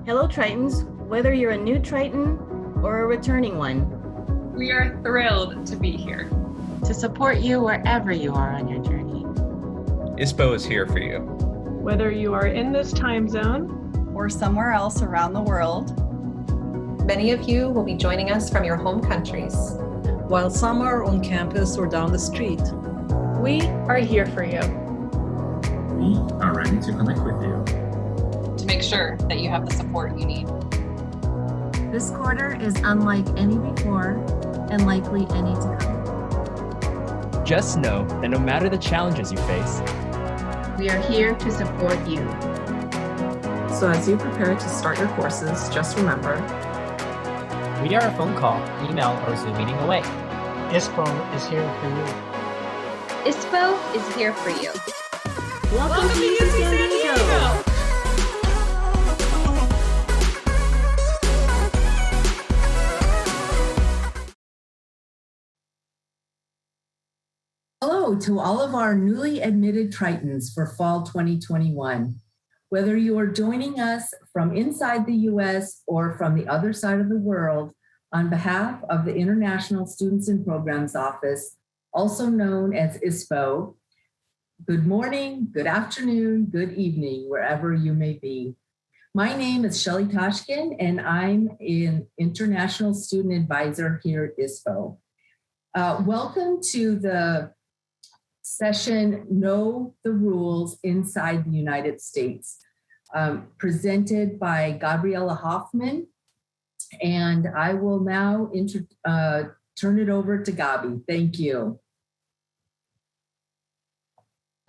Hello, Tritons, whether you're a new Triton or a returning one. We are thrilled to be here to support you wherever you are on your journey. ISPO is here for you. Whether you are in this time zone or somewhere else around the world. Many of you will be joining us from your home countries, while some are on campus or down the street. We are here for you. We are ready to connect with you. To make sure that you have the support you need. This quarter is unlike any before and likely any to come. Just know that no matter the challenges you face, we are here to support you. So as you prepare to start your courses, just remember, we are a phone call, email, or Zoom meeting away. ISPO is here for you. ISPO is here for you. Welcome to UC San Diego. Hello to all of our newly admitted Tritons for fall 2021. Whether you are joining us from inside the US or from the other side of the world, on behalf of the International Students and Programs Office, also known as ISPO, good morning, good afternoon, good evening, wherever you may be. My name is Shelly Toshkin, and I'm an International Student Advisor here at ISPO. Welcome to the session, Know the Rules Inside the United States, presented by Gabriella Hoffman. And I will now turn it over to Gabi. Thank you.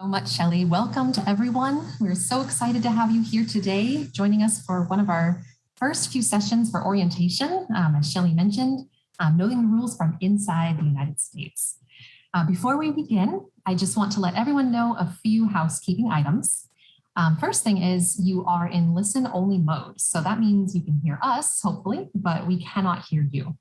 So much, Shelley. Welcome to everyone. We're so excited to have you here today, joining us for one of our first few sessions for orientation, as Shelley mentioned, knowing the rules from inside the United States. Before we begin, I just want to let everyone know a few housekeeping items. First thing is you are in listen-only mode. So that means you can hear us, hopefully, but we cannot hear you.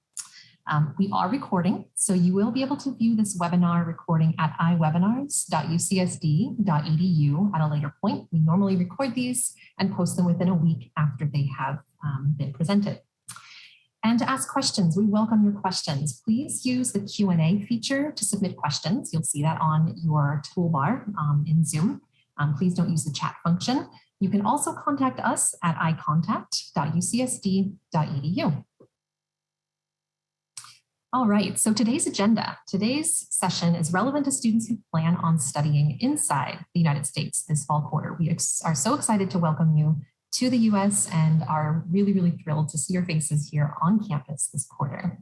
We are recording, so you will be able to view this webinar recording at iwebinars.ucsd.edu at a later point. We normally record these and post them within a week after they have been presented. And to ask questions, we welcome your questions. Please use the Q&A feature to submit questions. You'll see that on your toolbar in Zoom. Please don't use the chat function. You can also contact us at icontact.ucsd.edu. All right, so today's agenda. Today's session is relevant to students who plan on studying inside the United States this fall quarter. We are so excited to welcome you to the US and are really, really thrilled to see your faces here on campus this quarter.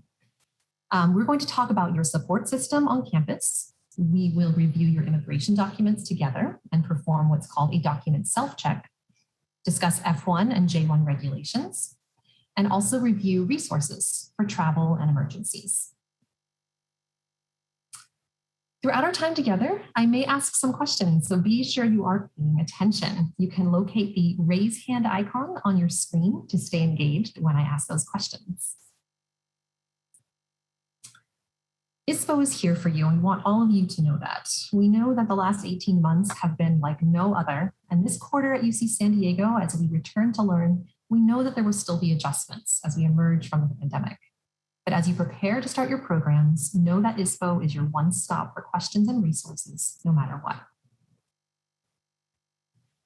We're going to talk about your support system on campus. We will review your immigration documents together and perform what's called a document self-check, discuss F1 and J1 regulations, and also review resources for travel and emergencies. Throughout our time together, I may ask some questions, so be sure you are paying attention. You can locate the raise hand icon on your screen to stay engaged when I ask those questions. ISPO is here for you, and we want all of you to know that. We know that the last 18 months have been like no other, and this quarter at UC San Diego, as we return to learn, we know that there will still be adjustments as we emerge from the pandemic. But as you prepare to start your programs, know that ISPO is your one stop for questions and resources, no matter what.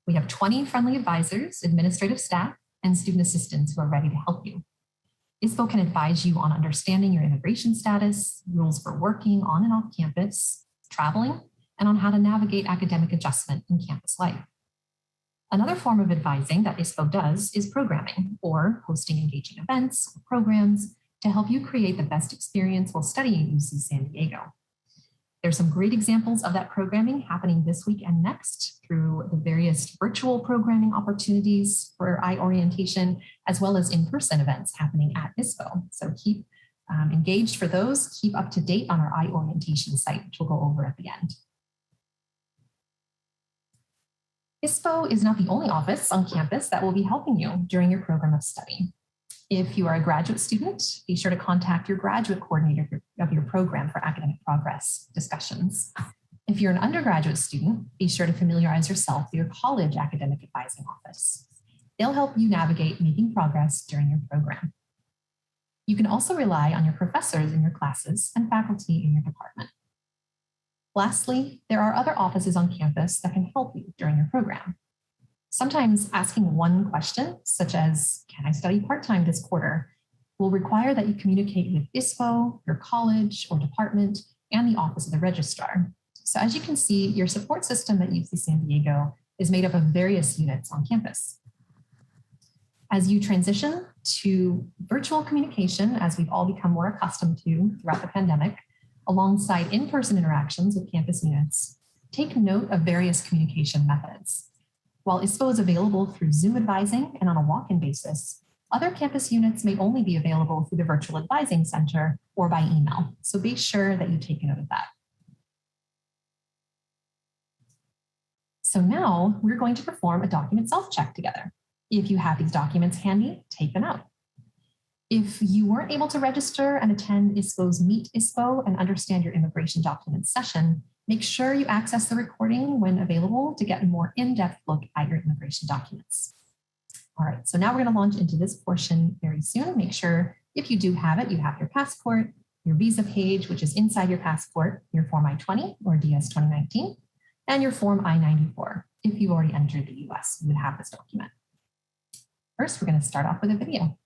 We have 20 friendly advisors, administrative staff, and student assistants who are ready to help you. ISPO can advise you on understanding your immigration status, rules for working on and off campus, traveling, and on how to navigate academic adjustment in campus life. Another form of advising that ISPO does is programming, or hosting engaging events or programs to help you create the best experience while studying at UC San Diego. There's some great examples of that programming happening this week and next through the various virtual programming opportunities for iOrientation, as well as in-person events happening at ISPO. So keep engaged for those, keep up to date on our iOrientation site, which we'll go over at the end. ISPO is not the only office on campus that will be helping you during your program of study. If you are a graduate student, be sure to contact your graduate coordinator of your program for academic progress discussions. If you're an undergraduate student, be sure to familiarize yourself with your college academic advising office. They'll help you navigate making progress during your program. You can also rely on your professors in your classes and faculty in your department. Lastly, there are other offices on campus that can help you during your program. Sometimes asking one question, such as, can I study part-time this quarter, will require that you communicate with ISPO, your college or department, and the office of the registrar. So as you can see, your support system at UC San Diego is made up of various units on campus. As you transition to virtual communication, as we've all become more accustomed to throughout the pandemic, alongside in-person interactions with campus units, take note of various communication methods. While ISPO is available through Zoom advising and on a walk-in basis, other campus units may only be available through the Virtual Advising Center or by email. So be sure that you take note of that. So now we're going to perform a document self-check together. If you have these documents handy, take them out. If you weren't able to register and attend ISPO's Meet ISPO and Understand Your Immigration Documents session, make sure you access the recording when available to get a more in-depth look at your immigration documents. All right, so now we're going to launch into this portion very soon. Make sure if you do have it, you have your passport, your visa page, which is inside your passport, your Form I-20 or DS 2019, and your Form I-94. If you already entered the US, you would have this document. First, we're going to start off with a video.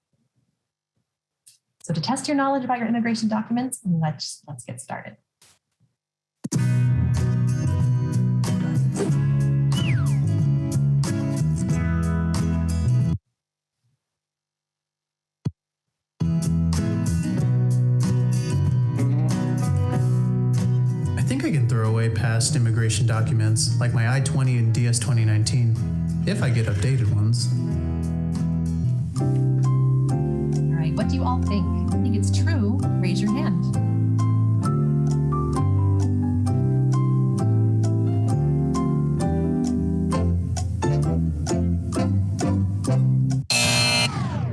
So to test your knowledge about your immigration documents, let's get started. I think I can throw away past immigration documents like my I-20 and DS 2019 if I get updated ones. All right, what do you all think? Think it's true? Raise your hand.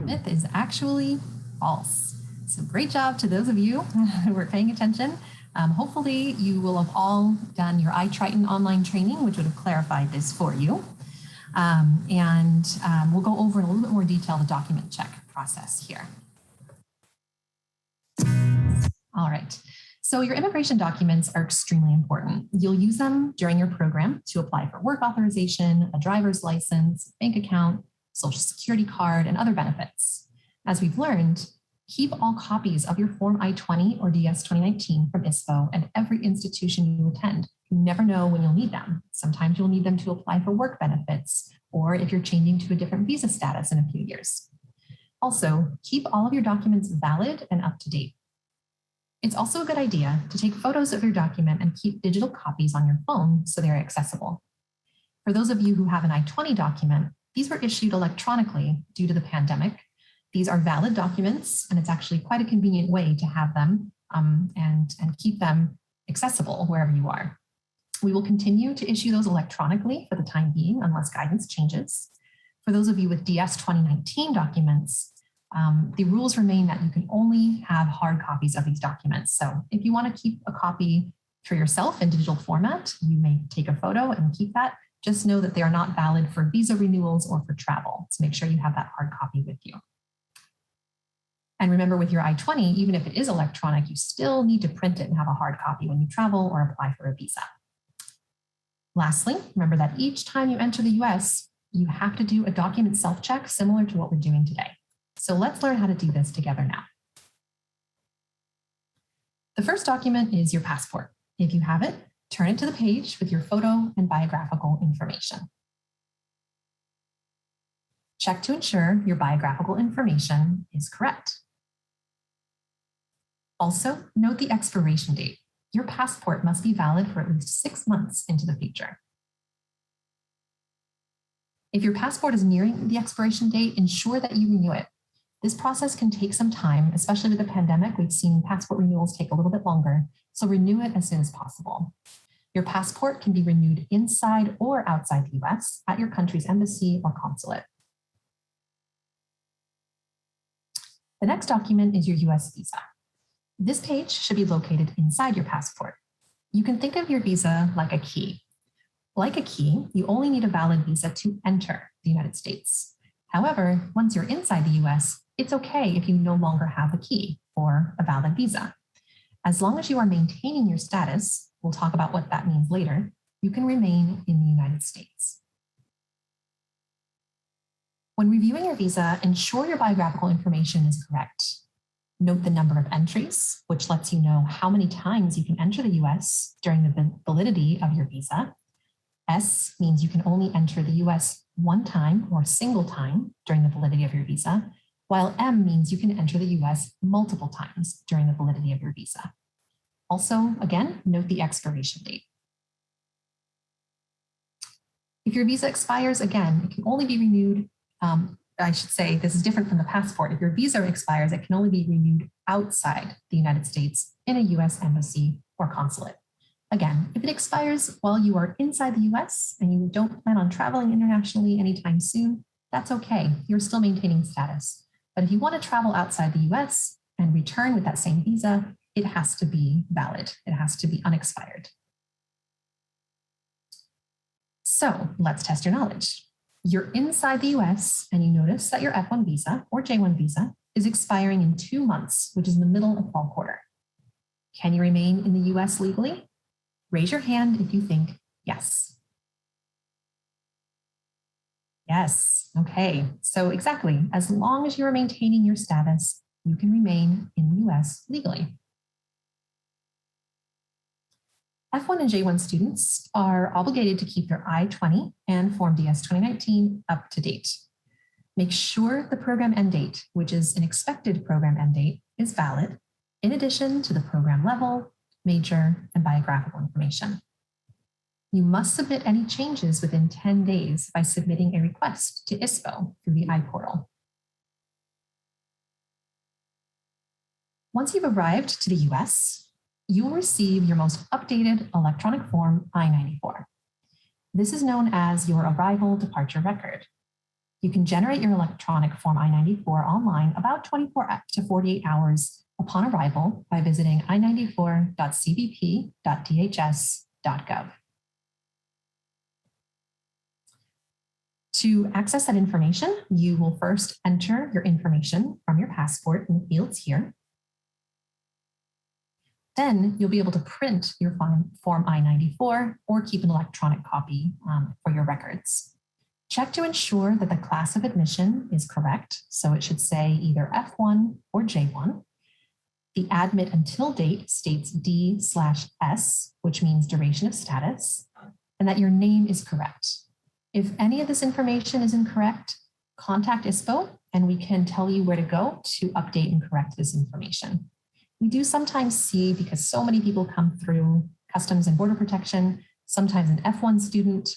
Myth is actually false. So great job to those of you who were paying attention. Hopefully you will have all done your iTriton online training, which would have clarified this for you. We'll go over in a little bit more detail the document check process here. All right, so your immigration documents are extremely important. You'll use them during your program to apply for work authorization, a driver's license, bank account, social security card, and other benefits. As we've learned, keep all copies of your Form I-20 or DS 2019 from ISPO at every institution you attend. You never know when you'll need them. Sometimes you'll need them to apply for work benefits, or if you're changing to a different visa status in a few years. Also, keep all of your documents valid and up to date. It's also a good idea to take photos of your document and keep digital copies on your phone so they're accessible. For those of you who have an I-20 document, these were issued electronically due to the pandemic. These are valid documents, and it's actually quite a convenient way to have them and keep them accessible wherever you are. We will continue to issue those electronically for the time being unless guidance changes. For those of you with DS 2019 documents, the rules remain that you can only have hard copies of these documents. So if you want to keep a copy for yourself in digital format, you may take a photo and keep that. Just know that they are not valid for visa renewals or for travel. So make sure you have that hard copy with you. And remember, with your I-20, even if it is electronic, you still need to print it and have a hard copy when you travel or apply for a visa. Lastly, remember that each time you enter the US, you have to do a document self-check similar to what we're doing today. So let's learn how to do this together now. The first document is your passport. If you have it, turn it to the page with your photo and biographical information. Check to ensure your biographical information is correct. Also, note the expiration date. Your passport must be valid for at least 6 months into the future. If your passport is nearing the expiration date, ensure that you renew it. This process can take some time, especially with the pandemic. We've seen passport renewals take a little bit longer, so renew it as soon as possible. Your passport can be renewed inside or outside the US at your country's embassy or consulate. The next document is your US visa. This page should be located inside your passport. You can think of your visa like a key. Like a key, you only need a valid visa to enter the United States. However, once you're inside the US, it's okay if you no longer have a key or a valid visa. As long as you are maintaining your status, we'll talk about what that means later, you can remain in the United States. When reviewing your visa, ensure your biographical information is correct. Note the number of entries, which lets you know how many times you can enter the US during the validity of your visa. S means you can only enter the US one time or single time during the validity of your visa, while M means you can enter the US multiple times during the validity of your visa. Also, again, note the expiration date. If your visa expires, again, it can only be renewed. I should say this is different from the passport. If your visa expires, it can only be renewed outside the United States in a US embassy or consulate. Again, if it expires while you are inside the US and you don't plan on traveling internationally anytime soon, that's okay. You're still maintaining status. But if you want to travel outside the US and return with that same visa, it has to be valid. It has to be unexpired. So let's test your knowledge. You're inside the US and you notice that your F1 visa or J1 visa is expiring in 2 months, which is in the middle of fall quarter. Can you remain in the US legally? Raise your hand if you think yes. Yes, okay. So exactly, as long as you are maintaining your status, you can remain in the US legally. F1 and J1 students are obligated to keep their I-20 and Form DS 2019 up to date. Make sure the program end date, which is an expected program end date, is valid, in addition to the program level, major, and biographical information. You must submit any changes within 10 days by submitting a request to ISPO through the iPortal. Once you've arrived to the US, you will receive your most updated electronic form I-94. This is known as your arrival departure record. You can generate your electronic form I-94 online about 24 to 48 hours upon arrival by visiting i94.cbp.dhs.gov. To access that information, you will first enter your information from your passport in the fields here. Then you'll be able to print your form I-94 or keep an electronic copy for your records. Check to ensure that the class of admission is correct. So it should say either F1 or J1. The admit until date states D/S, which means duration of status, and that your name is correct. If any of this information is incorrect, contact ISPO and we can tell you where to go to update and correct this information. We do sometimes see, because so many people come through Customs and Border Protection, sometimes an F1 student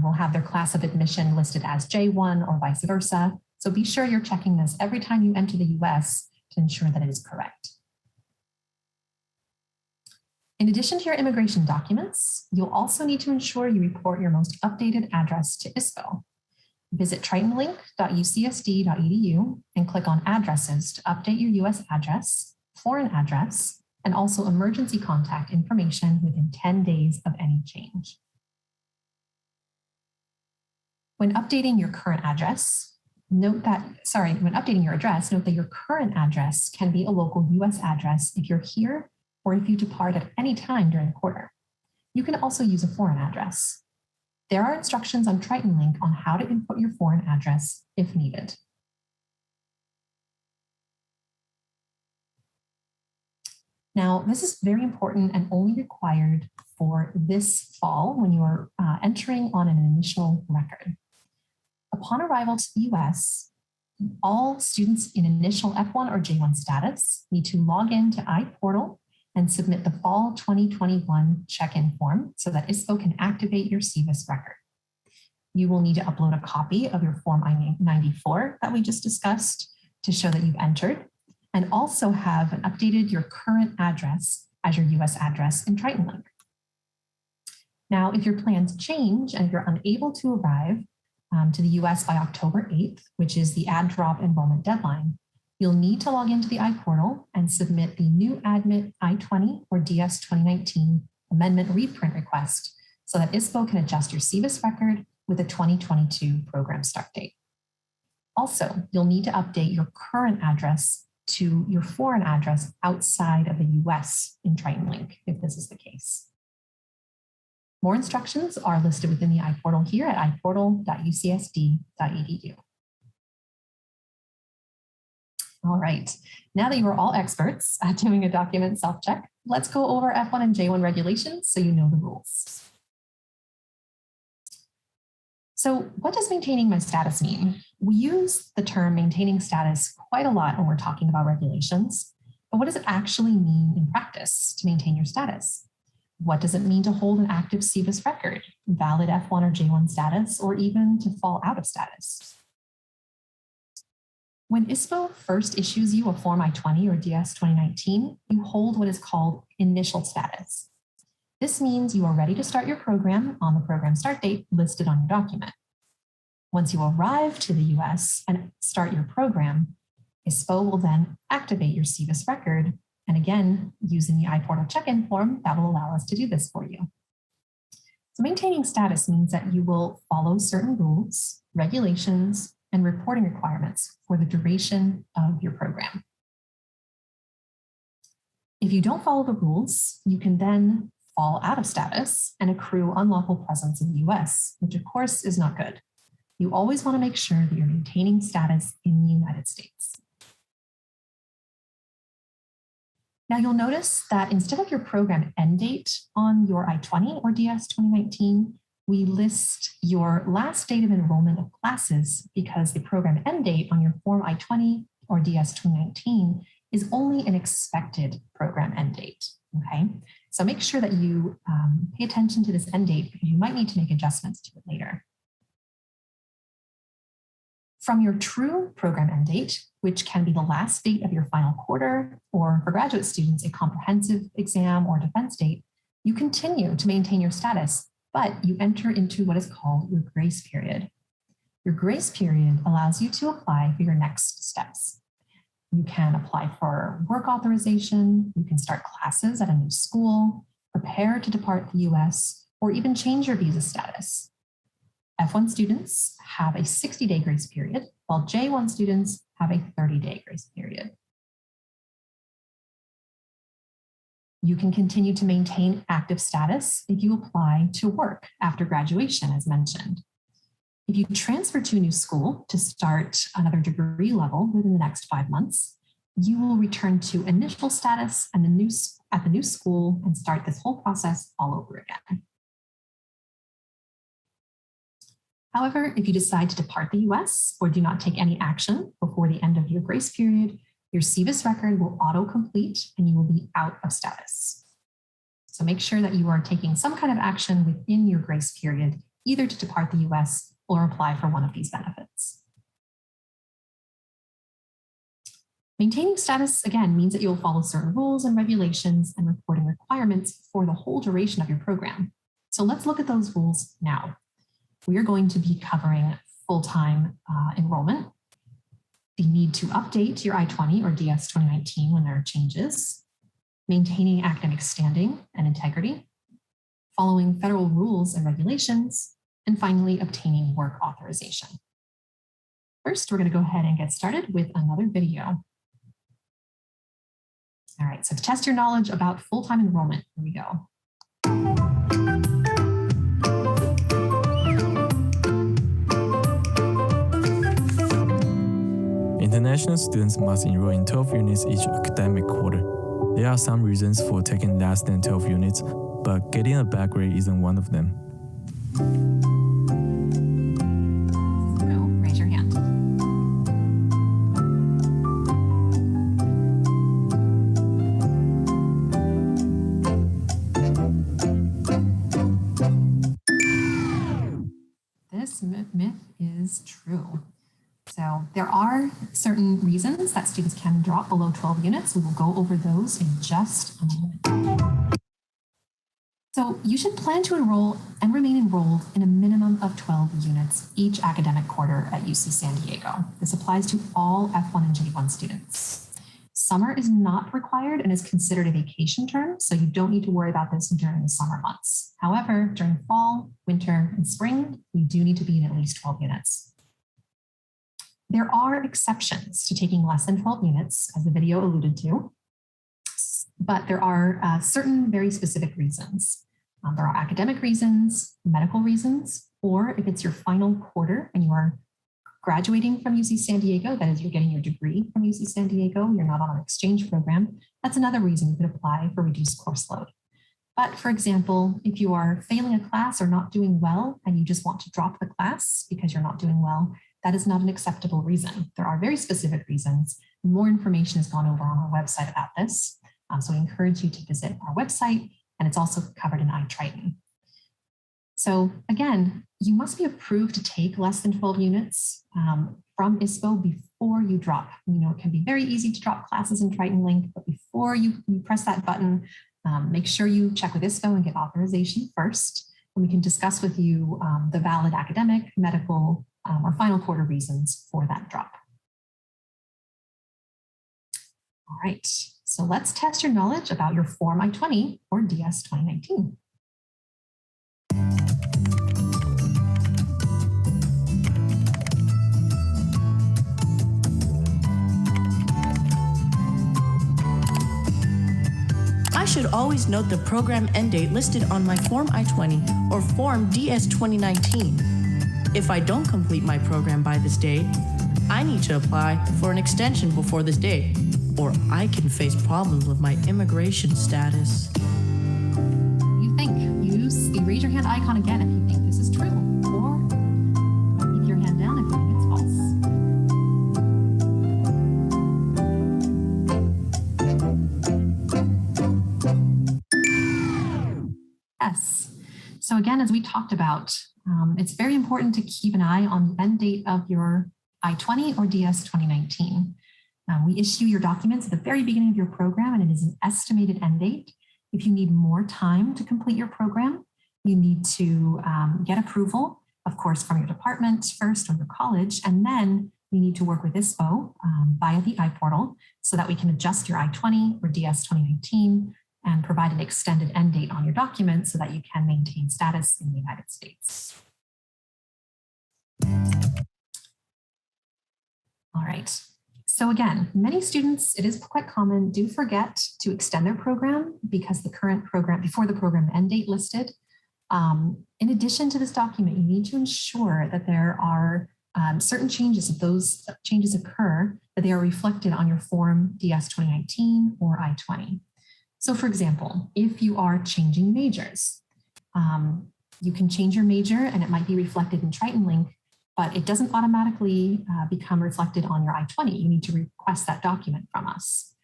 will have their class of admission listed as J1 or vice versa. So be sure you're checking this every time you enter the US to ensure that it is correct. In addition to your immigration documents, you'll also need to ensure you report your most updated address to ISPO. Visit tritonlink.ucsd.edu and click on addresses to update your US address, foreign address, and also emergency contact information within 10 days of any change. When updating your current address, note that your current address can be a local US address if you're here or if you depart at any time during the quarter. You can also use a foreign address. There are instructions on Triton Link on how to input your foreign address if needed. Now, this is very important and only required for this fall when you are entering on an initial record. Upon arrival to the US, all students in initial F1 or J1 status need to log in to iPortal and submit the fall 2021 check-in form so that ISPO can activate your CVIS record. You will need to upload a copy of your form I-94 that we just discussed to show that you've entered, and also have updated your current address as your US address in Triton Link. Now, if your plans change and if you're unable to arrive to the US by October 8th, which is the add drop enrollment deadline, you'll need to log into the iPortal and submit the new admit I-20 or DS 2019 amendment reprint request so that ISPO can adjust your CVIS record with a 2022 program start date. Also, you'll need to update your current address to your foreign address outside of the US in Triton Link, if this is the case. More instructions are listed within the iPortal here at iportal.ucsd.edu. All right, now that you are all experts at doing a document self-check, let's go over F1 and J1 regulations so you know the rules. So what does maintaining my status mean? We use the term maintaining status quite a lot when we're talking about regulations, but what does it actually mean in practice to maintain your status? What does it mean to hold an active CBIS record, valid F1 or J1 status, or even to fall out of status? When ISPO first issues you a Form I-20 or DS 2019, you hold what is called initial status. This means you are ready to start your program on the program start date listed on your document. Once you arrive to the US and start your program, ISPO will then activate your CBIS record, and again, using the iPortal check-in form, that will allow us to do this for you. So maintaining status means that you will follow certain rules, regulations, and reporting requirements for the duration of your program. If you don't follow the rules, you can then fall out of status and accrue unlawful presence in the US, which of course is not good. You always want to make sure that you're maintaining status in the United States. Now you'll notice that instead of your program end date on your I-20 or DS 2019, we list your last date of enrollment of classes because the program end date on your Form I-20 or DS 2019 is only an expected program end date, okay? So make sure that you pay attention to this end date because you might need to make adjustments to it later. From your true program end date, which can be the last date of your final quarter, or for graduate students, a comprehensive exam or defense date, you continue to maintain your status, but you enter into what is called your grace period. Your grace period allows you to apply for your next steps. You can apply for work authorization, you can start classes at a new school, prepare to depart the US, or even change your visa status. F1 students have a 60-day grace period, while J1 students have a 30-day grace period. You can continue to maintain active status if you apply to work after graduation, as mentioned. If you transfer to a new school to start another degree level within the next 5 months, you will return to initial status and at the new school and start this whole process all over again. However, if you decide to depart the US or do not take any action before the end of your grace period, your CBIS record will auto-complete and you will be out of status. So make sure that you are taking some kind of action within your grace period, either to depart the US or apply for one of these benefits. Maintaining status, again, means that you'll follow certain rules and regulations and reporting requirements for the whole duration of your program. So let's look at those rules now. We are going to be covering full-time enrollment, the need to update your I-20 or DS 2019 when there are changes, maintaining academic standing and integrity, following federal rules and regulations, and finally, obtaining work authorization. First, we're going to go ahead and get started with another video. All right, so to test your knowledge about full-time enrollment, here we go. International students must enroll in 12 units each academic quarter. There are some reasons for taking less than 12 units, but getting a bad grade isn't one of them. No, raise your hand. This myth is true. So there are certain reasons that students can drop below 12 units. We will go over those in just a moment. So you should plan to enroll and remain enrolled in a minimum of 12 units each academic quarter at UC San Diego. This applies to all F1 and J1 students. Summer is not required and is considered a vacation term, so you don't need to worry about this during the summer months. However, during fall, winter, and spring, you do need to be in at least 12 units. There are exceptions to taking less than 12 units, as the video alluded to, but there are certain very specific reasons. There are academic reasons, medical reasons, or if it's your final quarter and you are graduating from UC San Diego, that is, you're getting your degree from UC San Diego, you're not on an exchange program, that's another reason you could apply for reduced course load. But for example, if you are failing a class or not doing well and you just want to drop the class because you're not doing well, that is not an acceptable reason. There are very specific reasons. More information has gone over on our website about this. So we encourage you to visit our website, and it's also covered in iTriton. So again, you must be approved to take less than 12 units from ISPO before you drop. You know, it can be very easy to drop classes in Triton Link, but before you press that button, make sure you check with ISPO and get authorization first, and we can discuss with you the valid academic, medical, or final quarter reasons for that drop. All right, so let's test your knowledge about your Form I-20 or DS 2019. I should always note the program end date listed on my Form I-20 or Form DS 2019. If I don't complete my program by this date, I need to apply for an extension before this date, or I can face problems with my immigration status. You think, use the raise your hand icon again if you think this is true, or keep your hand down if you think it's false. Yes. So again, as we talked about, it's very important to keep an eye on the end date of your I-20 or DS 2019. We issue your documents at the very beginning of your program, and it is an estimated end date. If you need more time to complete your program, you need to get approval, of course, from your department first or your college, and then you need to work with ISPO via the iPortal so that we can adjust your I-20 or DS 2019 and provide an extended end date on your document so that you can maintain status in the United States. All right. So again, many students, it is quite common, do forget to extend their program because the current program, before the program end date listed. In addition to this document, you need to ensure that there are certain changes, if those changes occur, that they are reflected on your Form DS 2019 or I-20. So for example, if you are changing majors, you can change your major and it might be reflected in Triton Link, but it doesn't automatically become reflected on your I-20. You need to request that document from us.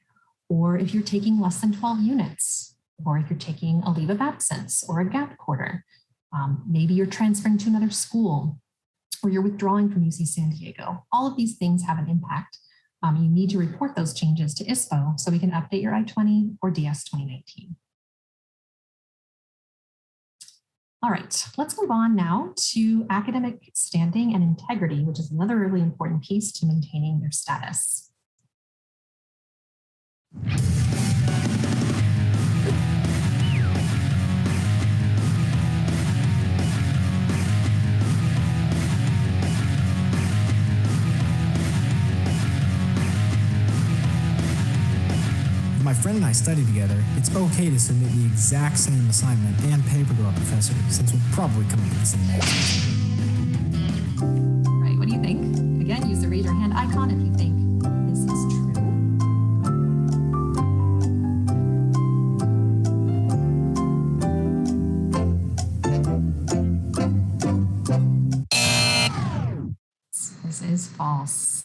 Or if you're taking less than 12 units, or if you're taking a leave of absence or a gap quarter, maybe you're transferring to another school, or you're withdrawing from UC San Diego. All of these things have an impact. You need to report those changes to ISPO so we can update your I-20 or DS 2019. All right, let's move on now to academic standing and integrity, which is another really important piece to maintaining your status. If my friend and I study together, it's okay to submit the exact same assignment and paper to our professor, since we'll probably come up with the same answers. Right, what do you think? Again, use the raise your hand icon if you think this is true. This is false.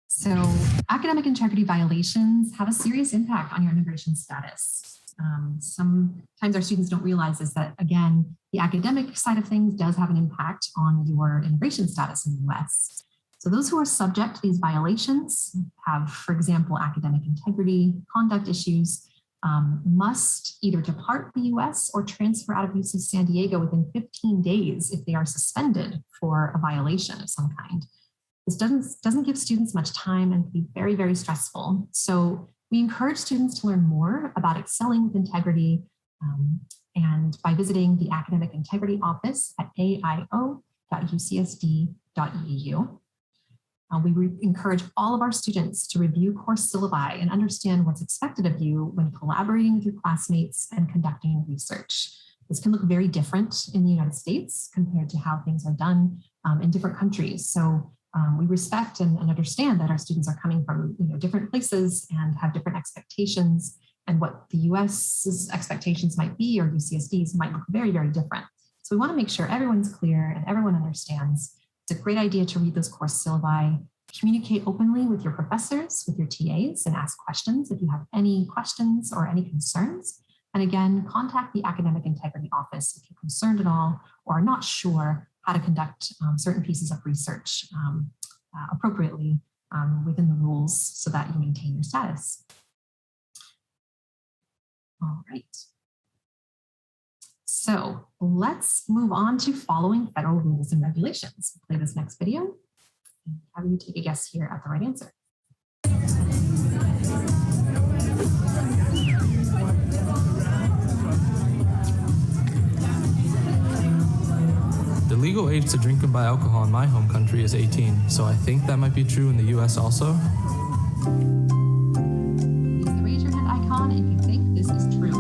So academic integrity violations have a serious impact on your immigration status. Sometimes our students don't realize is that, again, the academic side of things does have an impact on your immigration status in the US. So those who are subject to these violations have, for example, academic integrity, conduct issues, must either depart the US or transfer out of UC San Diego within 15 days if they are suspended for a violation of some kind. This doesn't give students much time and can be very, very stressful. So we encourage students to learn more about excelling with integrity and by visiting the Academic Integrity Office at aio.ucsd.edu. We encourage all of our students to review course syllabi and understand what's expected of you when collaborating with your classmates and conducting research. This can look very different in the United States compared to how things are done in different countries. So we respect and understand that our students are coming from different places and have different expectations, and what the US's expectations might be or UCSD's might look very, very different. So we want to make sure everyone's clear and everyone understands. It's a great idea to read those course syllabi, communicate openly with your professors, with your TAs, and ask questions if you have any questions or any concerns. And again, contact the Academic Integrity Office if you're concerned at all or are not sure how to conduct certain pieces of research appropriately within the rules so that you maintain your status. All right. So let's move on to following federal rules and regulations. Play this next video and have you take a guess here at the right answer. The legal age to drink and buy alcohol in my home country is 18, so I think that might be true in the US also. Use the raise your hand icon if you think this is true.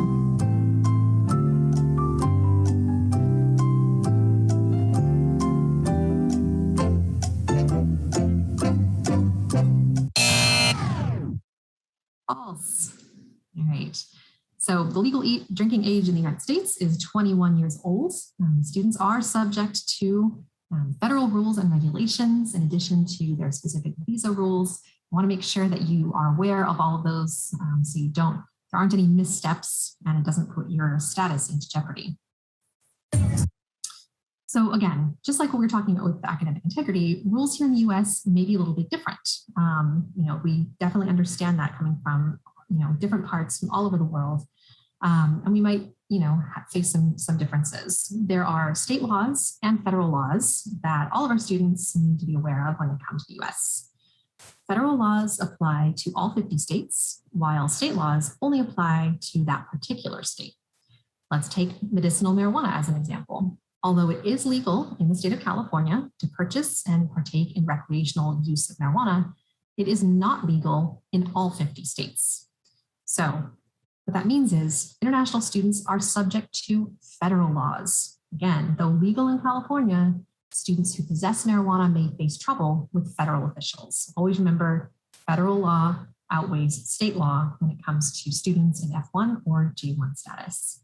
False. All right. So the legal drinking age in the United States is 21 years old. Students are subject to federal rules and regulations in addition to their specific visa rules. I want to make sure that you are aware of all of those so there aren't any missteps and it doesn't put your status into jeopardy. So again, just like what we were talking about with the academic integrity, rules here in the US may be a little bit different. We definitely understand that coming from different parts from all over the world. And we might, face some differences. There are state laws and federal laws that all of our students need to be aware of when they come to the US. Federal laws apply to all 50 states, while state laws only apply to that particular state. Let's take medicinal marijuana as an example. Although it is legal in the state of California to purchase and partake in recreational use of marijuana, it is not legal in all 50 states. So what that means is international students are subject to federal laws. Again, though legal in California, students who possess marijuana may face trouble with federal officials. Always remember, federal law outweighs state law when it comes to students in F1 or J1 status.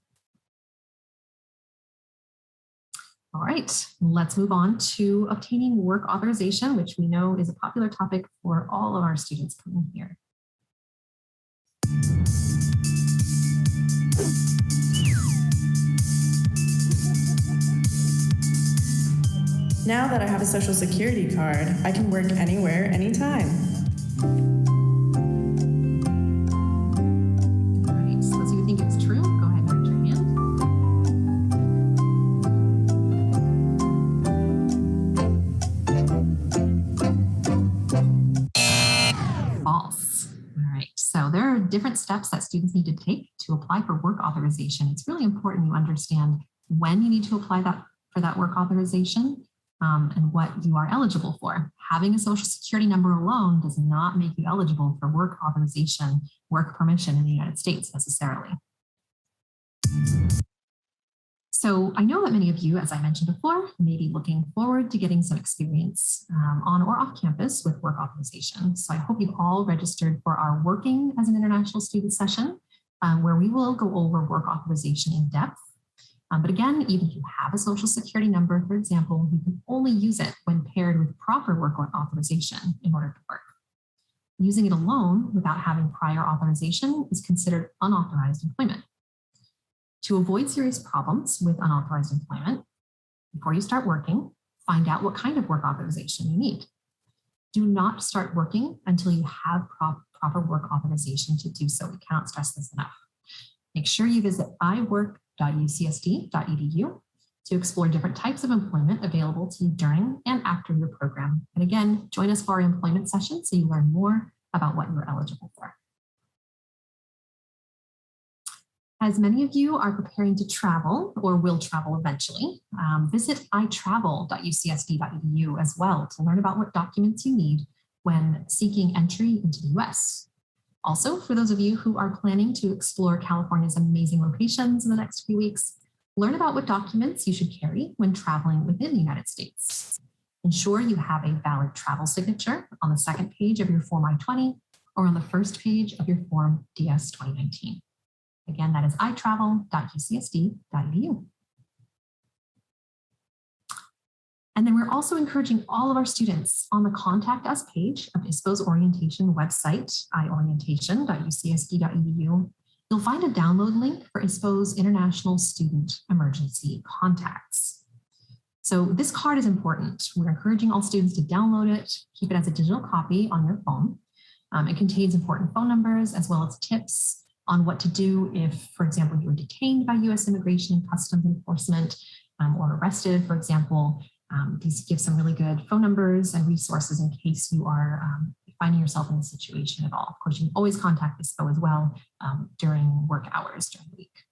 All right, let's move on to obtaining work authorization, which we know is a popular topic for all of our students coming here. Now that I have a social security card, I can work anywhere, anytime. All right, so those of you who think it's true, go ahead and raise your hand. False. All right, so there are different steps that students need to take to apply for work authorization. It's really important you understand when you need to apply for that work authorization. And what you are eligible for. Having a social security number alone does not make you eligible for work authorization, work permission in the United States necessarily. So I know that many of you, as I mentioned before, may be looking forward to getting some experience on or off campus with work authorization. So I hope you've all registered for our Working as an International Student session, where we will go over work authorization in depth. But again, even if you have a social security number, for example, you can only use it when paired with proper work authorization in order to work. Using it alone without having prior authorization is considered unauthorized employment. To avoid serious problems with unauthorized employment, before you start working, find out what kind of work authorization you need. Do not start working until you have proper work authorization to do so. We cannot stress this enough. Make sure you visit iwork.ucsd.edu to explore different types of employment available to you during and after your program. And again, join us for our employment session so you learn more about what you're eligible for. As many of you are preparing to travel or will travel eventually, visit itravel.ucsd.edu as well to learn about what documents you need when seeking entry into the US. Also, for those of you who are planning to explore California's amazing locations in the next few weeks, learn about what documents you should carry when traveling within the United States. Ensure you have a valid travel signature on the second page of your Form I-20 or on the first page of your Form DS 2019. Again, that is itravel.ucsd.edu. And then we're also encouraging all of our students on the Contact Us page of ISPO's orientation website, iorientation.ucsd.edu. You'll find a download link for ISPO's International Student Emergency Contacts. So this card is important. We're encouraging all students to download it, keep it as a digital copy on your phone. It contains important phone numbers as well as tips on what to do if, for example, you were detained by U.S. Immigration and Customs Enforcement or arrested, for example. These give some really good phone numbers and resources in case you are finding yourself in a situation at all. Of course, you can always contact ISPO as well during work hours during the week.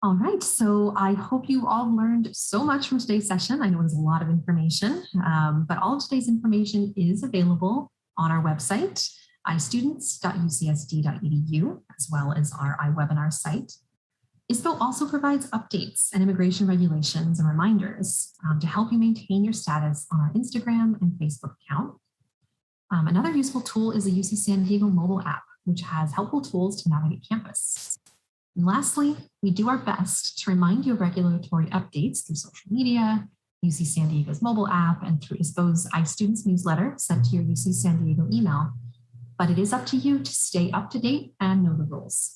All right, so I hope you all learned so much from today's session. I know it was a lot of information, but all of today's information is available on our website, istudents.ucsd.edu, as well as our iWebinar site. ISPO also provides updates and immigration regulations and reminders to help you maintain your status on our Instagram and Facebook account. Another useful tool is the UC San Diego mobile app, which has helpful tools to navigate campus. And lastly, we do our best to remind you of regulatory updates through social media, UC San Diego's mobile app, and through ISPO's iStudents newsletter sent to your UC San Diego email. But it is up to you to stay up to date and know the rules.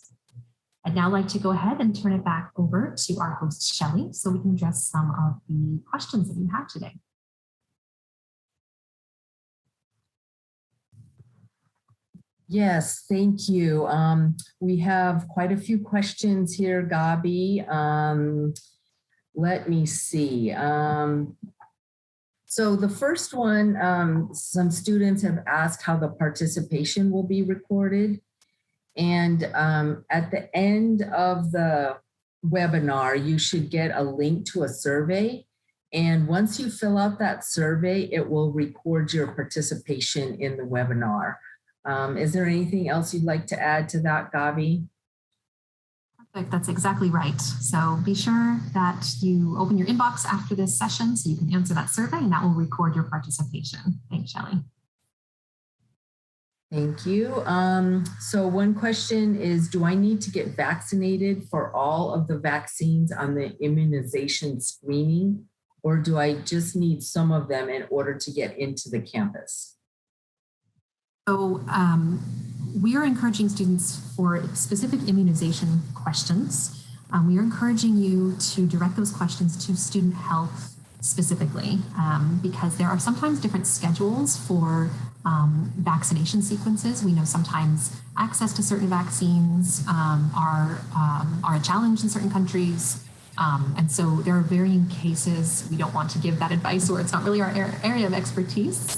I'd now like to go ahead and turn it back over to our host, Shelley, so we can address some of the questions that you have today. Yes, thank you. We have quite a few questions here, Gabi. Let me see. So the first one, some students have asked how the participation will be recorded. And at the end of the webinar, you should get a link to a survey. And once you fill out that survey, it will record your participation in the webinar. Is there anything else you'd like to add to that, Gabi? Perfect, that's exactly right. So be sure that you open your inbox after this session so you can answer that survey, and that will record your participation. Thanks, Shelley. Thank you. So one question is, do I need to get vaccinated for all of the vaccines on the immunization screening, or do I just need some of them in order to get into the campus? So we are encouraging students for specific immunization questions. We are encouraging you to direct those questions to student health specifically, because there are sometimes different schedules for vaccination sequences. We know sometimes access to certain vaccines are a challenge in certain countries. And so there are varying cases. We don't want to give that advice, or it's not really our area of expertise.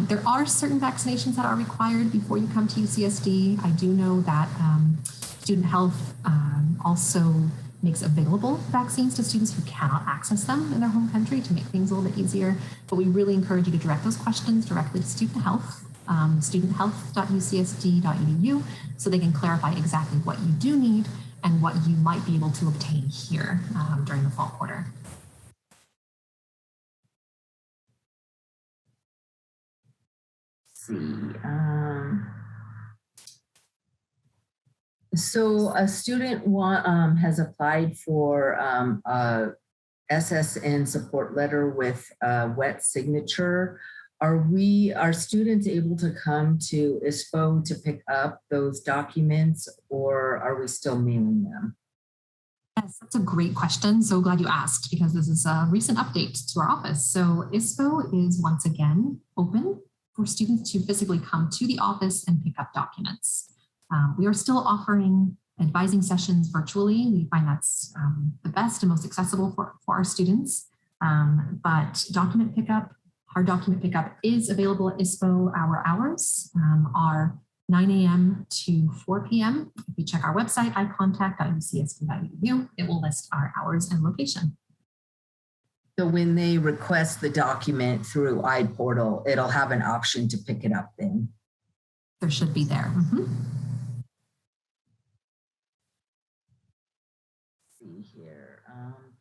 There are certain vaccinations that are required before you come to UCSD. I do know that student health also makes available vaccines to students who cannot access them in their home country to make things a little bit easier. But we really encourage you to direct those questions directly to student health, studenthealth.ucsd.edu, so they can clarify exactly what you do need and what you might be able to obtain here during the fall quarter. Let's see. So a student has applied for a SSN support letter with a wet signature. Are students able to come to ISPO to pick up those documents, or are we still mailing them? Yes, that's a great question. So glad you asked, because this is a recent update to our office. So ISPO is once again open for students to physically come to the office and pick up documents. We are still offering advising sessions virtually. We find that's the best and most accessible for our students. But document pickup, hard document pickup is available at ISPO hours. Our 9 a.m. to 4 p.m. If you check our website, icontact.ucsd.edu, it will list our hours and location. So when they request the document through iPortal, it'll have an option to pick it up then? There should be there. Mm-hmm. See here.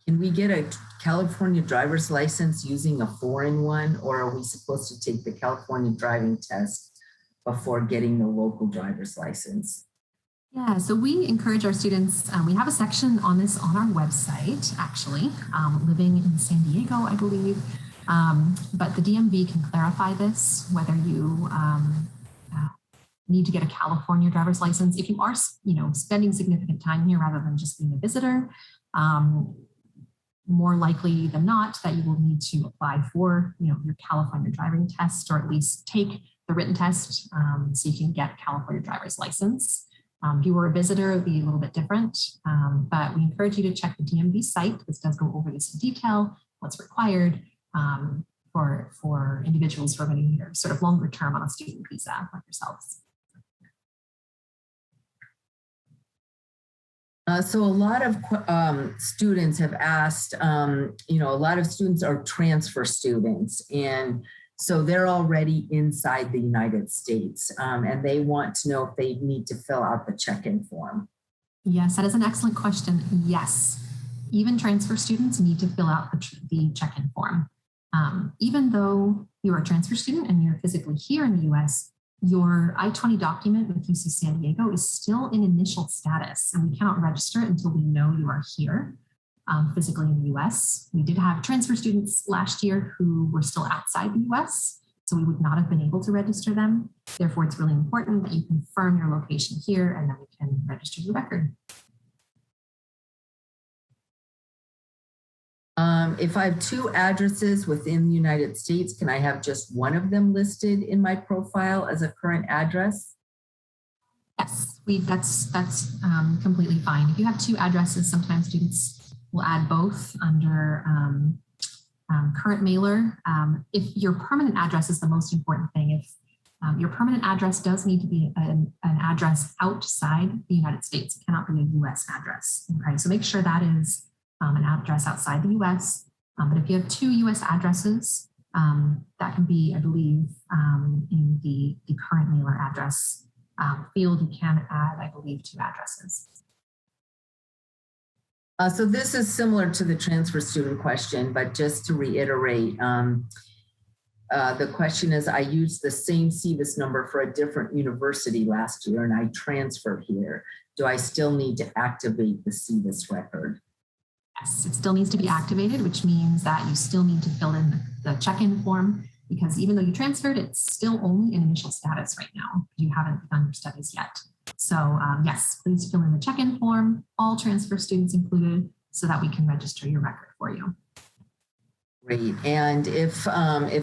Can we get a California driver's license using a foreign one, or are we supposed to take the California driving test before getting the local driver's license? Yeah, so we encourage our students, we have a section on this on our website, actually, living in San Diego, I believe, but the DMV can clarify this, whether you need to get a California driver's license. If you are, spending significant time here rather than just being a visitor, more likely than not that you will need to apply for, your California driving test, or at least take the written test so you can get a California driver's license. If you were a visitor, it would be a little bit different, but we encourage you to check the DMV site. This does go over this in detail, what's required for individuals who are going to be sort of longer term on a student visa like yourselves. So a lot of students have asked, a lot of students are transfer students, and so they're already inside the United States, and they want to know if they need to fill out the check-in form. Yes, that is an excellent question. Yes, even transfer students need to fill out the check-in form. Even though you're a transfer student and you're physically here in the US, your I-20 document with UC San Diego is still in initial status, and we cannot register it until we know you are here physically in the US. We did have transfer students last year who were still outside the US, so we would not have been able to register them. Therefore, it's really important that you confirm your location here, and then we can register your record. If I have 2 addresses within the United States, can I have just one of them listed in my profile as a current address? Yes, that's completely fine. If you have 2 addresses, sometimes students will add both under current mailer. If your permanent address is the most important thing, if your permanent address does need to be an address outside the United States, it cannot be a US address. Okay, so make sure that is an address outside the US. But if you have 2 US addresses, that can be, I believe, in the current mailer address field, you can add, I believe, 2 addresses. So this is similar to the transfer student question, but just to reiterate, the question is, I used the same CVIS number for a different university last year and I transferred here. Do I still need to activate the CVIS record? Yes, it still needs to be activated, which means that you still need to fill in the check-in form, because even though you transferred, it's still only in initial status right now. You haven't begun your studies yet. So yes, please fill in the check-in form, all transfer students included, so that we can register your record for you. Great. And if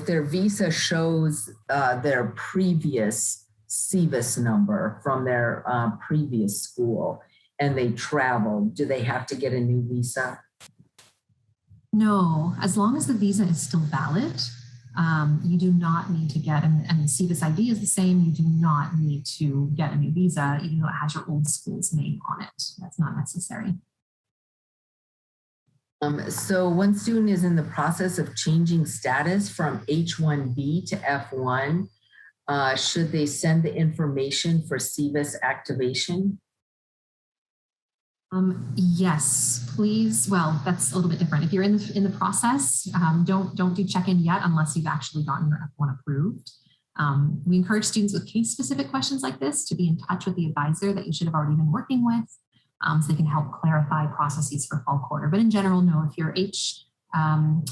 their visa shows their previous CVIS number from their previous school and they travel, do they have to get a new visa? No, as long as the visa is still valid, you do not need to get, and the CVIS ID is the same, you do not need to get a new visa, even though it has your old school's name on it. That's not necessary. So one student is in the process of changing status from H-1B to F-1. Should they send the information for CVIS activation? Yes, please. Well, that's a little bit different. If you're in the process, don't do check-in yet unless you've actually gotten your F1 approved. We encourage students with case-specific questions like this to be in touch with the advisor that you should have already been working with, so they can help clarify processes for fall quarter. But in general, no, if your H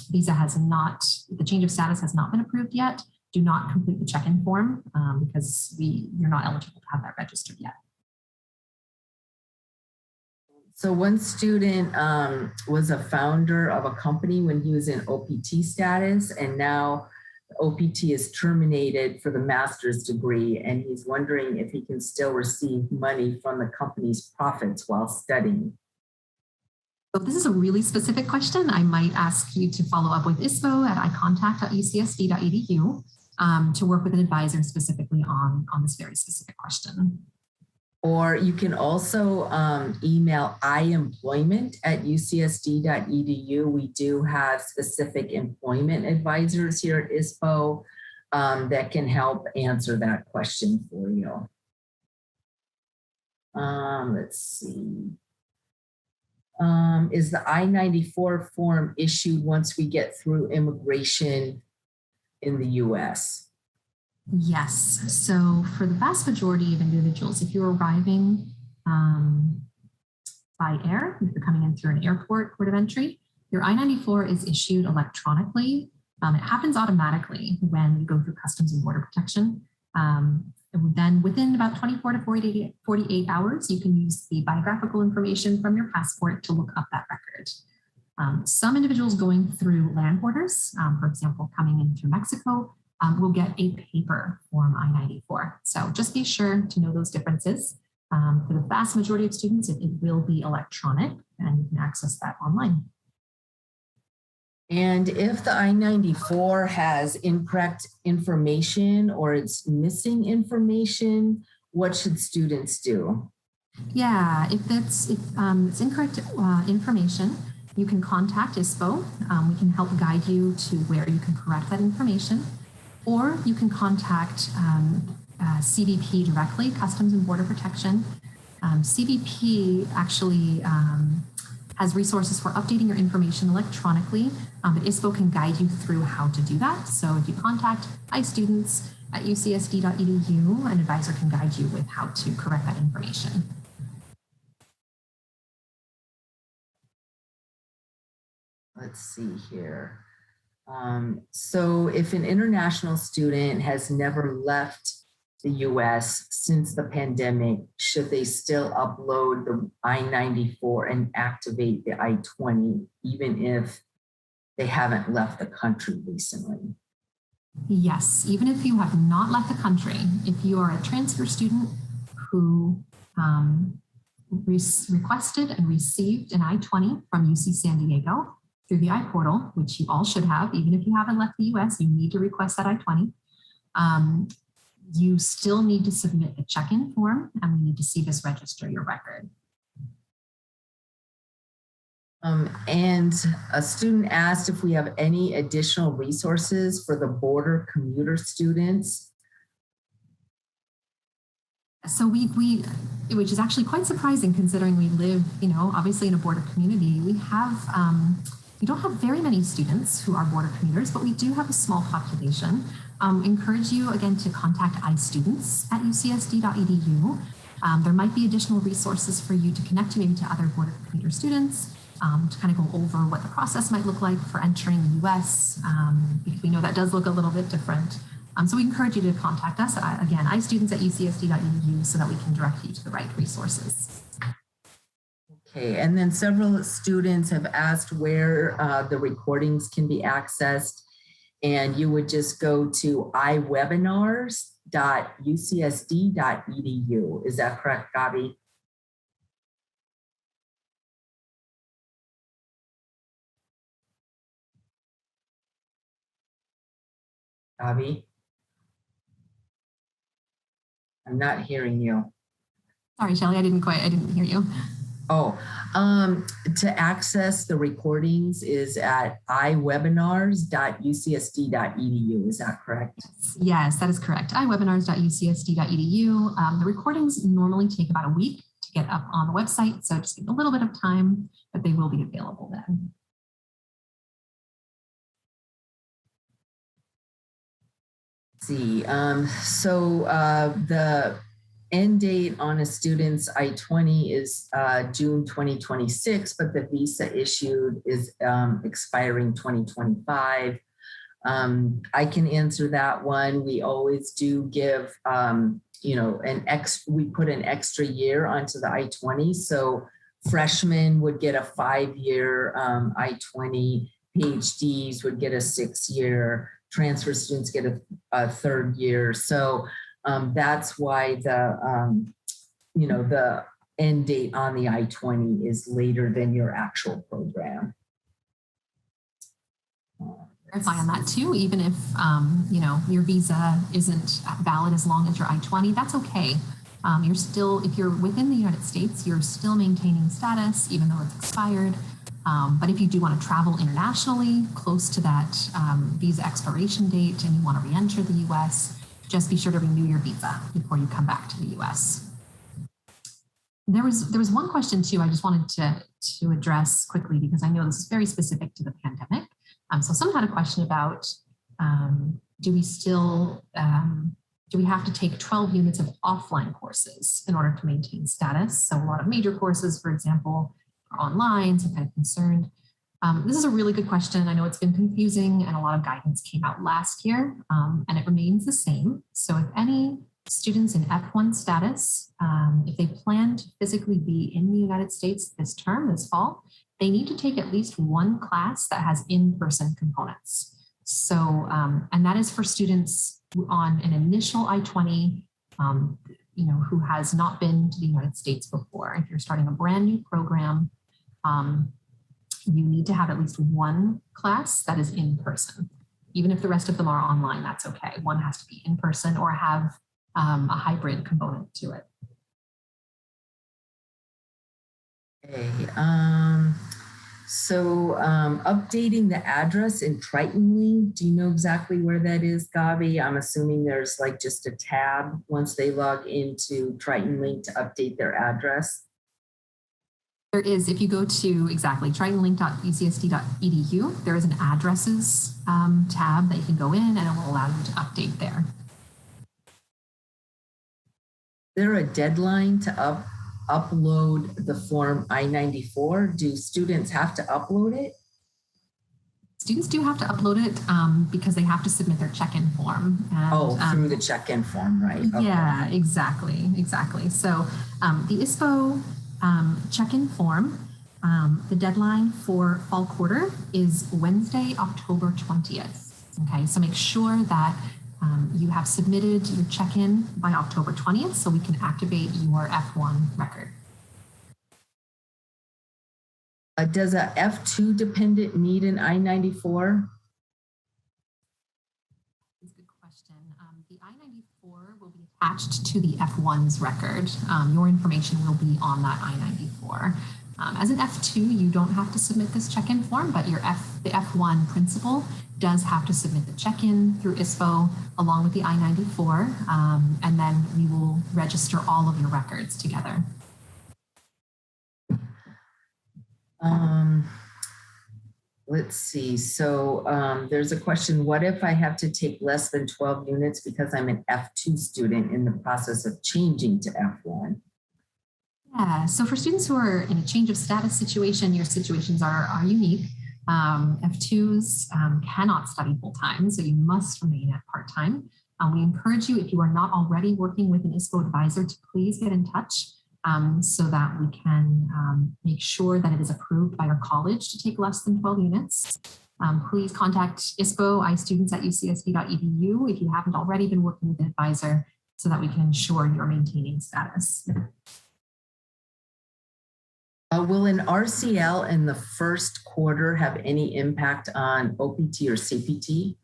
visa has not, the change of status has not been approved yet, do not complete the check-in form because you're not eligible to have that registered yet. So one student was a founder of a company when he was in OPT status, and now OPT is terminated for the master's degree, and he's wondering if he can still receive money from the company's profits while studying. So this is a really specific question. I might ask you to follow up with ISPO at icontact.ucsd.edu. to work with an advisor specifically on this very specific question. Or you can also email iemployment@ucsd.edu. We do have specific employment advisors here at ISPO that can help answer that question for you. Let's see. Is the I-94 form issued once we get through immigration in the US? Yes. So for the vast majority of individuals, if you're arriving by air, if you're coming in through an airport port of entry, your I-94 is issued electronically. It happens automatically when you go through Customs and Border Protection. Then within about 24 to 48 hours, you can use the biographical information from your passport to look up that record. Some individuals going through land borders, for example, coming in through Mexico, will get a paper form I-94. So just be sure to know those differences. For the vast majority of students, it will be electronic and you can access that online. And if the I-94 has incorrect information or it's missing information, what should students do? Yeah, if it's incorrect information, you can contact ISPO. We can help guide you to where you can correct that information. Or you can contact CBP directly, Customs and Border Protection. CBP actually has resources for updating your information electronically, but ISPO can guide you through how to do that. So if you contact iStudents@ucsd.edu, an advisor can guide you with how to correct that information. Let's see here. So if an international student has never left the US since the pandemic, should they still upload the I-94 and activate the I-20, even if they haven't left the country recently? Yes, even if you have not left the country, if you are a transfer student who requested and received an I-20 from UC San Diego, through the iPortal, which you all should have, even if you haven't left the US, you need to request that I-20. You still need to submit a check-in form and we need to see this register your record. And a student asked if we have any additional resources for the border commuter students. So which is actually quite surprising considering we live, obviously in a border community. We don't have very many students who are border commuters, but we do have a small population. Encourage you again to contact iStudents@ucsd.edu. There might be additional resources for you to connect maybe to other border commuter students to kind of go over what the process might look like for entering the US, because we know that does look a little bit different. So we encourage you to contact us, again, iStudents@ucsd.edu, so that we can direct you to the right resources. Okay, and then several students have asked where the recordings can be accessed, and you would just go to iwebinars.ucsd.edu. Is that correct, Gabi? Gabi? I'm not hearing you. Sorry, Shelly, I didn't hear you. Oh, to access the recordings is at iwebinars.ucsd.edu. Is that correct? Yes, that is correct. iwebinars.ucsd.edu. The recordings normally take about a week to get up on the website, so just give a little bit of time, but they will be available then. Let's see, the end date on a student's I-20 is June 2026, but the visa issued is expiring 2025. I can answer that one. We always do give, we put an extra year onto the I-20. So freshmen would get a 5-year I-20, PhDs would get a 6-year, transfer students get a 3rd year. So that's why the end date on the I-20 is later than your actual program. verify on that too, even if your visa isn't valid as long as your I-20, that's okay. You're still, if you're within the United States, you're still maintaining status, even though it's expired. But if you do want to travel internationally, close to that visa expiration date, and you want to re-enter the US, just be sure to renew your visa before you come back to the US. There was one question too I just wanted to address quickly, because I know this is very specific to the pandemic. So someone had a question about, do we have to take 12 units of offline courses in order to maintain status? So a lot of major courses, for example, are online, so I'm kind of concerned. This is a really good question. I know it's been confusing, and a lot of guidance came out last year, and it remains the same. So if any students in F1 status, if they plan to physically be in the United States this fall, they need to take at least one class that has in-person components. So, and that is for students on an initial I-20, who has not been to the United States before. If you're starting a brand new program, you need to have at least one class that is in person. Even if the rest of them are online, that's okay. One has to be in person or have a hybrid component to it. Okay. Updating the address in Triton Link, do you know exactly where that is, Gabi? I'm assuming there's like just a tab once they log into Triton Link to update their address. There is, if you go to exactly tritonlink.ucsd.edu, there is an addresses tab that you can go in, and it will allow you to update there. Is there a deadline to upload the form I-94? Do students have to upload it? Students do have to upload it because they have to submit their check-in form. And, through the check-in form, right? Okay. Yeah, exactly. So the ISPO check-in form, the deadline for fall quarter is Wednesday, October 20th. Okay, so make sure that you have submitted your check-in by October 20th so we can activate your F1 record. Does a F2 dependent need an I-94? That's a good question. The I-94 will be attached to the F1's record. Your information will be on that I-94. As an F2, you don't have to submit this check-in form, but the F1 principal does have to submit the check-in through ISPO along with the I-94, and then we will register all of your records together. Let's see. So there's a question, what if I have to take less than 12 units because I'm an F2 student in the process of changing to F1? Yeah, so for students who are in a change of status situation, your situations are unique. F2s cannot study full-time, so you must remain at part-time. We encourage you, if you are not already working with an ISPO advisor, to please get in touch so that we can make sure that it is approved by our college to take less than 12 units. Please contact ISPO, istudents@ucsd.edu if you haven't already been working with an advisor so that we can ensure you're maintaining status. Will an RCL in the first quarter have any impact on OPT or CPT?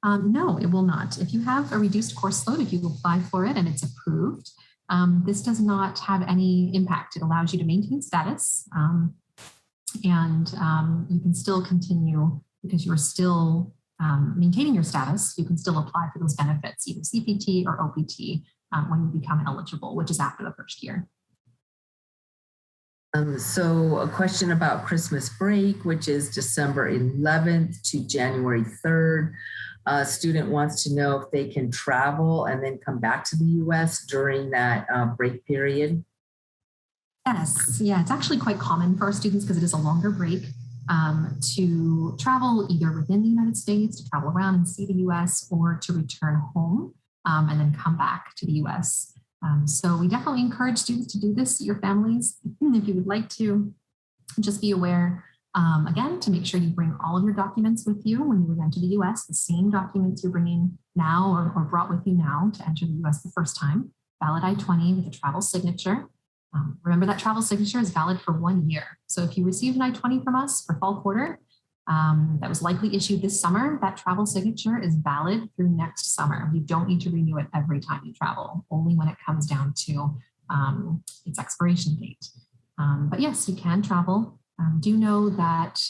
No, it will not. If you have a reduced course load, if you apply for it and it's approved, this does not have any impact. It allows you to maintain status and you can still continue because you're still maintaining your status. You can still apply for those benefits, either CPT or OPT when you become eligible, which is after the first year. So a question about Christmas break, which is December 11th to January 3rd. A student wants to know if they can travel and then come back to the US during that break period. Yes, yeah, it's actually quite common for our students because it is a longer break to travel either within the United States, to travel around and see the US, or to return home and then come back to the US. So we definitely encourage students to do this, your families, if you would like to. Just be aware, again, to make sure you bring all of your documents with you when you enter the US, the same documents you're bringing now or brought with you now to enter the US the first time. Valid I-20 with a travel signature. Remember that travel signature is valid for 1 year. So if you received an I-20 from us for fall quarter, that was likely issued this summer, that travel signature is valid through next summer. You don't need to renew it every time you travel, only when it comes down to its expiration date. But yes, you can travel. Do know that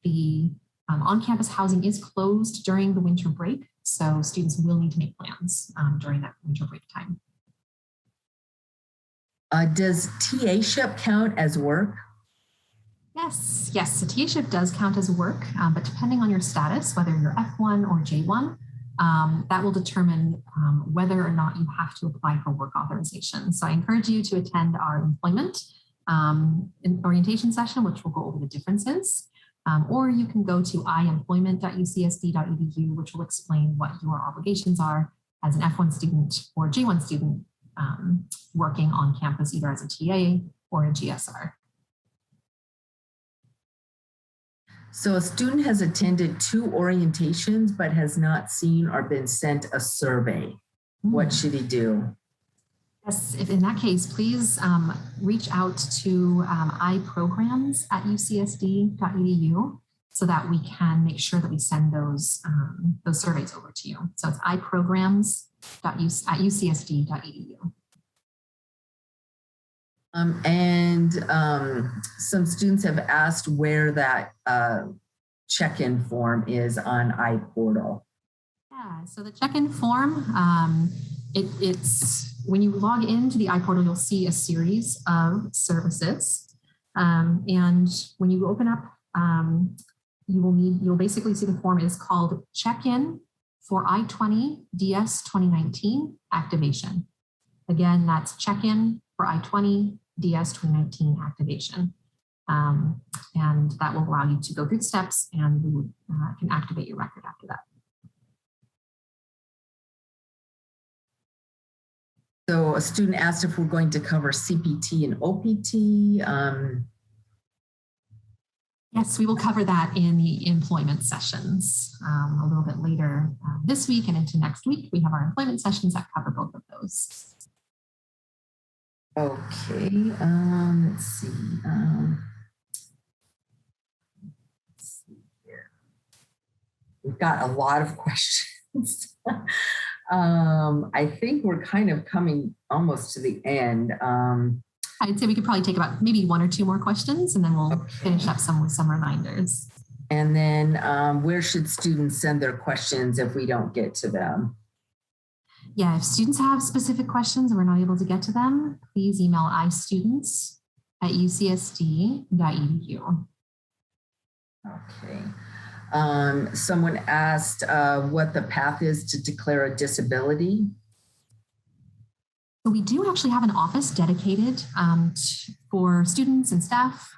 the on-campus housing is closed during the winter break, so students will need to make plans during that winter break time. Does TA-ship count as work? Yes, the TA-ship does count as work, but depending on your status, whether you're F1 or J1, that will determine whether or not you have to apply for work authorization. So I encourage you to attend our employment orientation session, which will go over the differences. Or you can go to iemployment.ucsd.edu, which will explain what your obligations are as an F1 student or J1 student working on campus, either as a TA or a GSR. So a student has attended 2 orientations, but has not seen or been sent a survey. What should he do? Yes, if in that case, please reach out to iprograms@ucsd.edu so that we can make sure that we send those surveys over to you. So it's iprograms@ucsd.edu. Some students have asked where that check-in form is on iPortal. Yeah, so the check-in form, it's when you log into the iPortal, you'll see a series of services. And when you open up, you'll basically see the form is called Check-in for I-20 DS 2019 Activation. Again, that's Check-in for I-20 DS 2019 Activation. And that will allow you to go through the steps, and we can activate your record after that. So a student asked if we're going to cover CPT and OPT. Yes, we will cover that in the employment sessions a little bit later this week and into next week. We have our employment sessions that cover both of those. Okay, let's see. Let's see here. We've got a lot of questions. I think we're kind of coming almost to the end. I'd say we could probably take about maybe 1 or 2 more questions, and then we'll finish up with some reminders. And then where should students send their questions if we don't get to them? Yeah, if students have specific questions and we're not able to get to them, please email istudents@ucsd.edu. Okay. Someone asked what the path is to declare a disability. So we do actually have an office dedicated for students and staff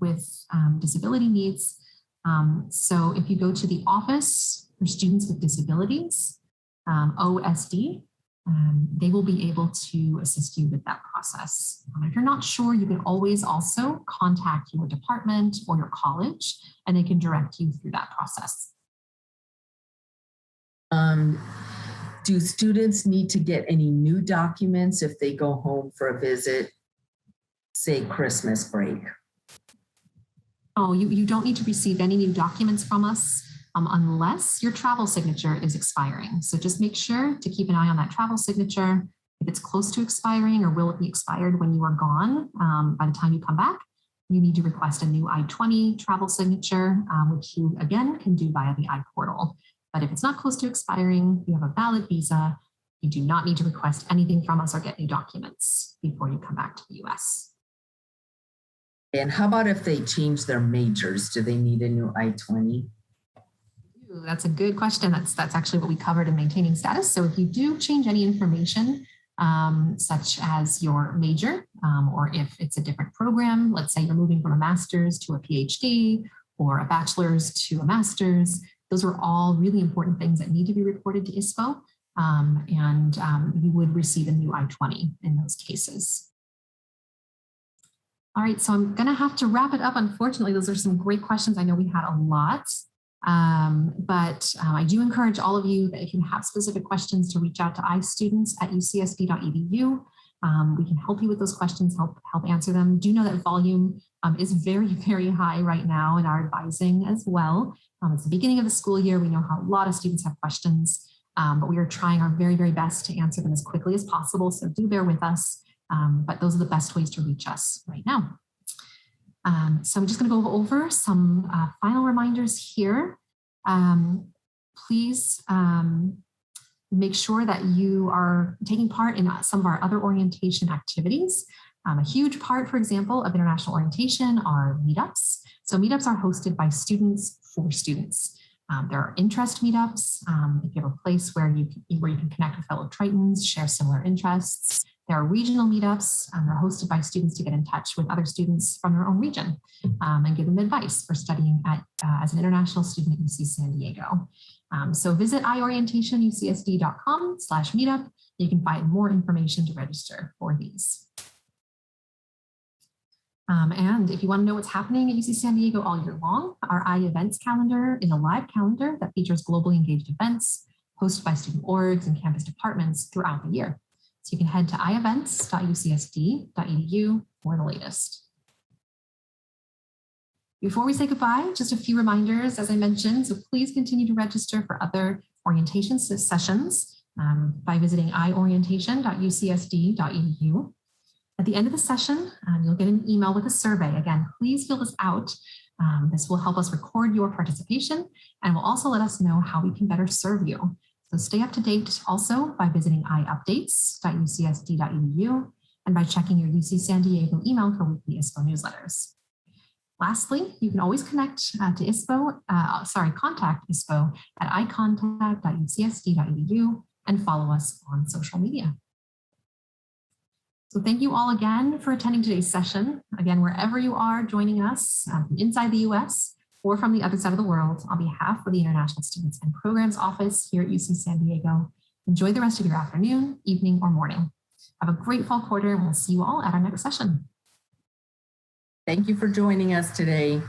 with disability needs. So if you go to the Office for Students with Disabilities, OSD, they will be able to assist you with that process. If you're not sure, you can always also contact your department or your college, and they can direct you through that process. Do students need to get any new documents if they go home for a visit, say Christmas break? Oh, you don't need to receive any new documents from us unless your travel signature is expiring. So just make sure to keep an eye on that travel signature. If it's close to expiring or will it be expired when you are gone by the time you come back, you need to request a new I-20 travel signature, which you again can do via the iPortal. But if it's not close to expiring, you have a valid visa, you do not need to request anything from us or get new documents before you come back to the US. And how about if they change their majors? Do they need a new I-20? Ooh, that's a good question. That's actually what we covered in maintaining status. So if you do change any information, such as your major, or if it's a different program, let's say you're moving from a master's to a PhD or a bachelor's to a master's, those are all really important things that need to be reported to ISPO, and you would receive a new I-20 in those cases. All right, so I'm gonna have to wrap it up. Unfortunately, those are some great questions. I know we had a lot, but I do encourage all of you that if you have specific questions to reach out to istudents@ucsd.edu. We can help you with those questions, help answer them. Do know that volume is very, very high right now in our advising as well. It's the beginning of the school year. We know how a lot of students have questions, but we are trying our very, very best to answer them as quickly as possible. So do bear with us, but those are the best ways to reach us right now. So I'm just going to go over some final reminders here. Please make sure that you are taking part in some of our other orientation activities. A huge part, for example, of international orientation are meetups. So meetups are hosted by students for students. There are interest meetups. If you have a place where you can connect with fellow Tritons, share similar interests. There are regional meetups. They're hosted by students to get in touch with other students from their own region and give them advice for studying as an international student at UC San Diego. So visit iorientationucsd.com/meetup. You can find more information to register for these. And if you want to know what's happening at UC San Diego all year long, our iEvents calendar is a live calendar that features globally engaged events hosted by student orgs and campus departments throughout the year. So you can head to ievents.ucsd.edu for the latest. Before we say goodbye, just a few reminders, as I mentioned, so please continue to register for other orientation sessions by visiting iorientation.ucsd.edu. At the end of the session, you'll get an email with a survey. Again, please fill this out. This will help us record your participation and will also let us know how we can better serve you. So stay up to date also by visiting iupdates.ucsd.edu and by checking your UC San Diego email for weekly ISPO newsletters. Lastly, you can always connect to ISPO, contact ISPO at icontact.ucsd.edu and follow us on social media. So thank you all again for attending today's session. Again, wherever you are joining us from inside the US or from the other side of the world, on behalf of the International Students and Programs Office here at UC San Diego, enjoy the rest of your afternoon, evening, or morning. Have a great fall quarter, and we'll see you all at our next session. Thank you for joining us today.